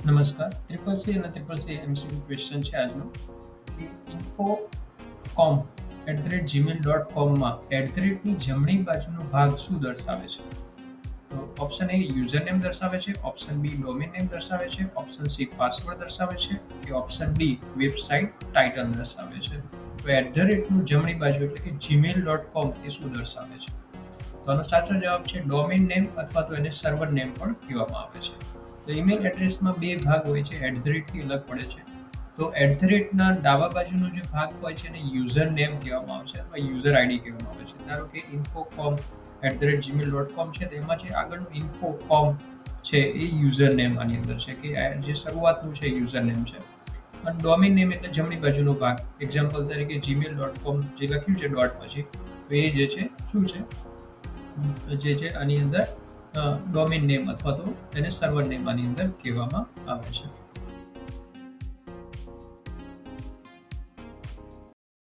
નમસ્કાર. Triple C અને triple C MCQ question છે આજનો કે infocom@gmail.com ની જમણી બાજુનો ભાગ શું દર્શાવે છે? તો ઓપ્શન એ યુઝર નેમ દર્શાવે છે, ઓપ્શન બી ડોમેન નેમ દર્શાવે છે, ઓપ્શન સી પાસવર્ડ દર્શાવે છે કે ઓપ્શન ડી વેબસાઇટ ટાઇટલ દર્શાવે છે. તો નું જમણી બાજુ એટલે કે gmail.com એ શું દર્શાવે છે? તો આનો સાચો જવાબ છે ડોમેન નેમ અથવા તો એને સર્વર નેમ પણ કહેવામાં આવે છે. તો ઈમેલ એડ્રેસમાં બે ભાગ હોય છે, થી અલગ પડે છે. તો ના ડાબા બાજુનો જે ભાગ હોય છે એને યુઝર નેમ કહેવામાં આવે છે અથવા યુઝર આઈડી કહેવામાં આવે છે. ધારો કે infocom@gmail.com છે, તેમાં જે આગળનું infocom છે એ યુઝર નેમ આની અંદર છે કે આ જે શરૂઆતનું છે યુઝર નેમ છે. અને ડોમેન નેમ એટલે જમણી બાજુનો ભાગ. એક્ઝામ્પલ તરીકે gmail.com જે લખ્યું છે ડોટ પછી, તો એ જે છે શું છે, જે છે આની અંદર ડોમેન નેમ અથવા તો તેને સર્વર નેમ આની અંદર કહેવામાં આવે છે.